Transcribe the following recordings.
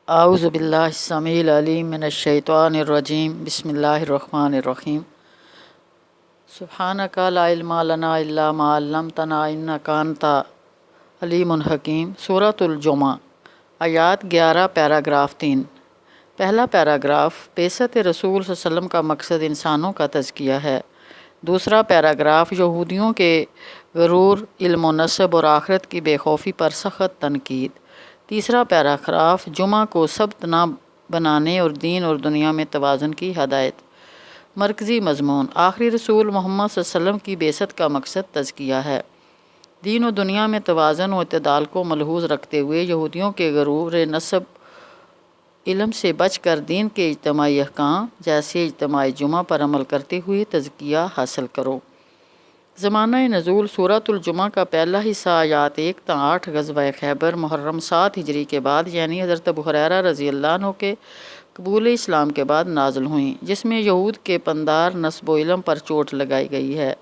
اعوذ باللہ السمیع العلیم من الشیطان الرجیم بسم اللہ الرحمن الرحیم سبحانک لا علم لنا الا ما علمتنا انک انت علیم حکیم۔ سورۃ الجمعہ، آیات 11، پیراگراف 3۔ پہلا پیراگراف بعثت رسول صلی اللہ علیہ وسلم کا مقصد انسانوں کا تزکیہ ہے۔ دوسرا پیراگراف یہودیوں کے غرور، علم و نسب اور آخرت کی بے خوفی پر سخت تنقید۔ تیسرا پیراگراف جمعہ کو سبت نہ بنانے اور دین اور دنیا میں توازن کی ہدایت۔ مرکزی مضمون: آخری رسول محمد صلی اللہ علیہ وسلم کی بعثت کا مقصد تزکیہ ہے۔ دین و دنیا میں توازن و اعتدال کو ملحوظ رکھتے ہوئے یہودیوں کے غرور نسب علم سے بچ کر دین کے اجتماعی احکام جیسے اجتماعی جمعہ پر عمل کرتے ہوئے تزکیہ حاصل کرو۔ زمانہ نزول: سورۃ الجمعہ کا پہلا حصہ آیات 1 تا 8 غزوہ خیبر محرم 7 ہجری کے بعد یعنی حضرت ابو ہریرہ رضی اللہ عنہ کے قبول اسلام کے بعد نازل ہوئیں، جس میں یہود کے پندار نسب و علم پر چوٹ لگائی گئی ہے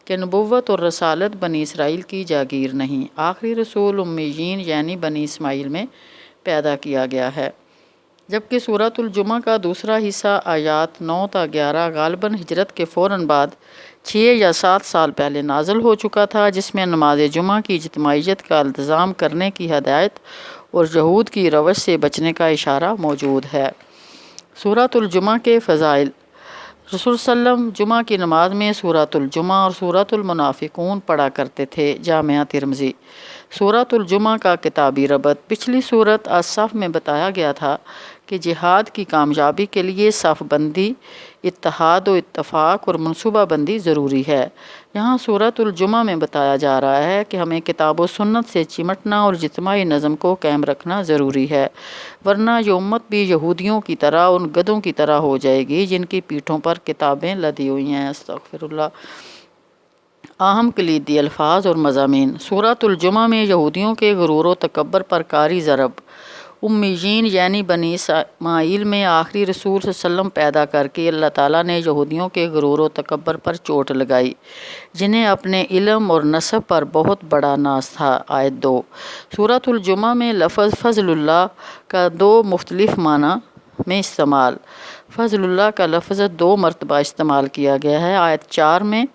کہ نبوت اور رسالت بنی اسرائیل کی جاگیر نہیں، آخری رسول امیین یعنی بنی اسماعیل میں پیدا کیا گیا ہے۔ جبکہ سورۃ الجمعہ کا دوسرا حصہ آیات 9 تا 11 غالباً ہجرت کے فوراً بعد 6 یا 7 سال پہلے نازل ہو چکا تھا، جس میں نماز جمعہ کی اجتماعیت کا التزام کرنے کی ہدایت اور یہود کی روش سے بچنے کا اشارہ موجود ہے۔ سورۃ الجمعہ کے فضائل: رسول صلی اللہ علیہ وسلم جمعہ کی نماز میں سورۃ الجمعہ اور سورۃ المنافقون پڑھا کرتے تھے، جامعہ ترمذی۔ سورۃ الجمعہ کا کتابی ربط: پچھلی سورت الصف میں بتایا گیا تھا کہ جہاد کی کامیابی کے لیے صف بندی، اتحاد و اتفاق اور منصوبہ بندی ضروری ہے۔ یہاں سورۃ الجمعہ میں بتایا جا رہا ہے کہ ہمیں کتاب و سنت سے چمٹنا اور اجتماعی نظم کو قائم رکھنا ضروری ہے، ورنہ یہ امت بھی یہودیوں کی طرح ان گدھوں کی طرح ہو جائے گی جن کی پیٹھوں پر کتابیں لدی ہوئی ہیں۔ استغفر اللہ۔ اہم کلیدی الفاظ اور مضامین: سورۃ الجمعہ میں یہودیوں کے غرور و تکبر پر کاری ضرب۔ امیین یعنی بنی اسماعیل میں آخری رسول صلی اللہ علیہ وسلم پیدا کر کے اللہ تعالیٰ نے یہودیوں کے غرور و تکبر پر چوٹ لگائی، جنہیں اپنے علم اور نسب پر بہت بڑا ناز تھا۔ آیت 2۔ سورۃ الجمعہ میں لفظ فضل اللہ کا 2 مختلف معنی میں استعمال۔ فضل اللہ کا لفظ 2 مرتبہ استعمال کیا گیا ہے، آیت 4 میں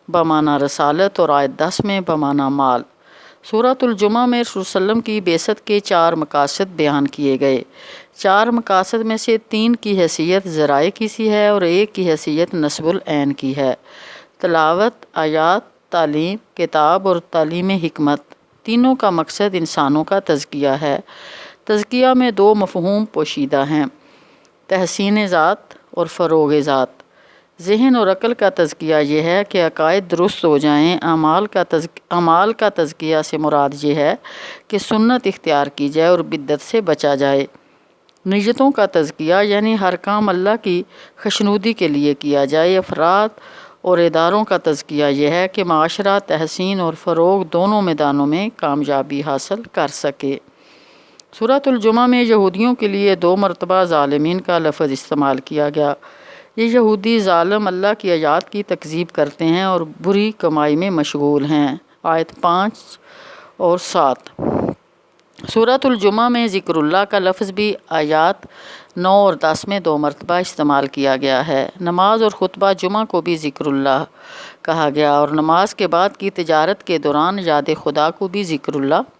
بمعنی رسالت اور آیت 10 میں بمعنی مال۔ سورۃ الجمعہ میں رسول صلی اللہ علیہ وسلم کی بعثت کے 4 مقاصد بیان کیے گئے۔ 4 مقاصد میں سے 3 کی حیثیت ذرائع کی سی ہے اور 1 کی حیثیت نصب العین کی ہے۔ تلاوت، آیات، تعلیم، کتاب اور تعلیم حکمت، تینوں کا مقصد انسانوں کا تزکیہ ہے۔ تزکیہ میں 2 مفہوم پوشیدہ ہیں: تحسین ذات اور فروغ ذات۔ ذہن اور عقل کا تزکیہ یہ ہے کہ عقائد درست ہو جائیں۔ اعمال کا تزکیہ سے مراد یہ ہے کہ سنت اختیار کی جائے اور بدعت سے بچا جائے۔ نیتوں کا تزکیہ یعنی ہر کام اللہ کی خوشنودی کے لیے کیا جائے۔ افراد اور اداروں کا تزکیہ یہ ہے کہ معاشرہ تحسین اور فروغ دونوں میدانوں میں کامیابی حاصل کر سکے۔ سورۃ الجمعہ میں یہودیوں کے لیے 2 مرتبہ ظالمین کا لفظ استعمال کیا گیا۔ یہ یہودی ظالم اللہ کی آیات کی تکذیب کرتے ہیں اور بری کمائی میں مشغول ہیں۔ آیت 5 اور 7۔ سورۃ الجمعہ میں ذکر اللہ کا لفظ بھی آیات 9 اور 10 میں 2 مرتبہ استعمال کیا گیا ہے۔ نماز اور خطبہ جمعہ کو بھی ذکر اللہ کہا گیا اور نماز کے بعد کی تجارت کے دوران یاد خدا کو بھی ذکر اللہ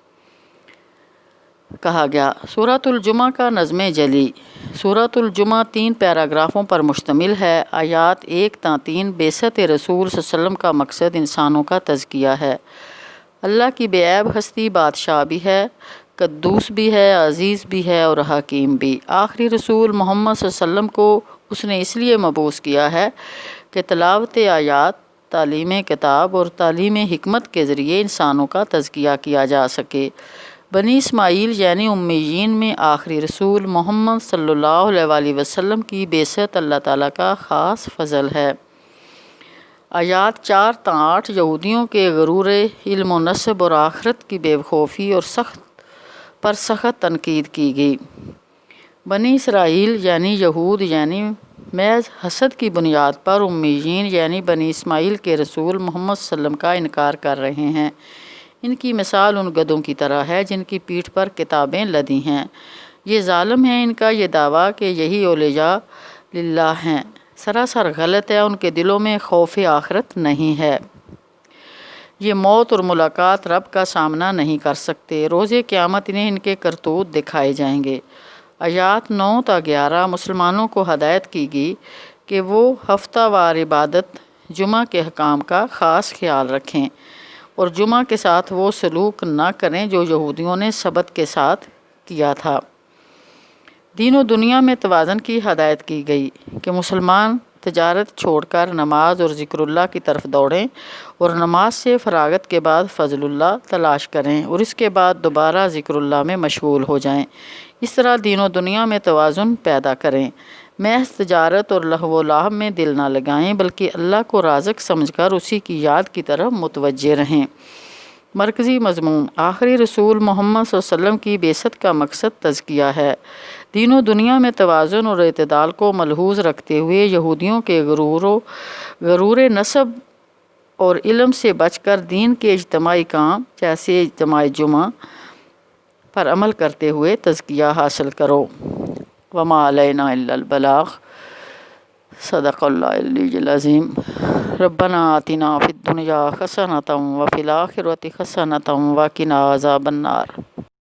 کہا گیا۔ سورۃ الجمعہ کا نظم جلی: سورۃ الجمعہ 3 پیراگرافوں پر مشتمل ہے۔ آیات 1 تا 3 بعثت رسول صلی اللہ علیہ وسلم کا مقصد انسانوں کا تزکیہ ہے۔ اللہ کی بے عیب ہستی بادشاہ بھی ہے، قدوس بھی ہے، عزیز بھی ہے اور حکیم بھی۔ آخری رسول محمد صلی اللہ علیہ وسلم کو اس نے اس لیے مبعوث کیا ہے کہ تلاوت آیات، تعلیم کتاب اور تعلیم حکمت کے ذریعے انسانوں کا تزکیہ کیا جا سکے۔ بنی اسماعیل یعنی امیین میں آخری رسول محمد صلی اللہ علیہ وآلہ وسلم کی بعثت اللہ تعالیٰ کا خاص فضل ہے۔ آیات 4 تا 8 یہودیوں کے غرور علم و نسب اور آخرت کی بے خوفی اور سخت تنقید کی گئی۔ بنی اسرائیل یعنی یہود یعنی محض حسد کی بنیاد پر امیین یعنی بنی اسماعیل کے رسول محمد صلی اللہ علیہ وسلم کا انکار کر رہے ہیں۔ ان کی مثال ان گدھوں کی طرح ہے جن کی پیٹھ پر کتابیں لدی ہیں۔ یہ ظالم ہیں ان کا یہ دعویٰ کہ یہی اولیاء للہ ہیں، سراسر غلط ہے، ان کے دلوں میں خوف آخرت نہیں ہے۔ یہ موت اور ملاقات رب کا سامنا نہیں کر سکتے، روز قیامت انہیں ان کے کرتوت دکھائے جائیں گے۔ آیات 9 تا 11 مسلمانوں کو ہدایت کی گئی کہ وہ ہفتہ وار عبادت جمعہ کے حکام کا خاص خیال رکھیں اور جمعہ کے ساتھ وہ سلوک نہ کریں جو یہودیوں نے سبت کے ساتھ کیا تھا۔ دین و دنیا میں توازن کی ہدایت کی گئی کہ مسلمان تجارت چھوڑ کر نماز اور ذکر اللہ کی طرف دوڑیں اور نماز سے فراغت کے بعد فضل اللہ تلاش کریں اور اس کے بعد دوبارہ ذکر اللہ میں مشغول ہو جائیں۔ اس طرح دین و دنیا میں توازن پیدا کریں، محض تجارت اور لہو و لعب میں دل نہ لگائیں بلکہ اللہ کو رازق سمجھ کر اسی کی یاد کی طرف متوجہ رہیں۔ مرکزی مضمون: آخری رسول محمد صلی اللہ علیہ وسلم کی بعثت کا مقصد تزکیہ ہے۔ دین و دنیا میں توازن اور اعتدال کو ملحوظ رکھتے ہوئے یہودیوں کے غرور نسب اور علم سے بچ کر دین کے اجتماعی کام جیسے اجتماع جمعہ پر عمل کرتے ہوئے تزکیہ حاصل کرو۔ وما علینا الا البلاغ۔ صدق اللہ العلی العظیم۔ ربنا آتنا فی الدنیا حسنۃ وفی الآخرۃ حسنۃ وقنا عذاب النار۔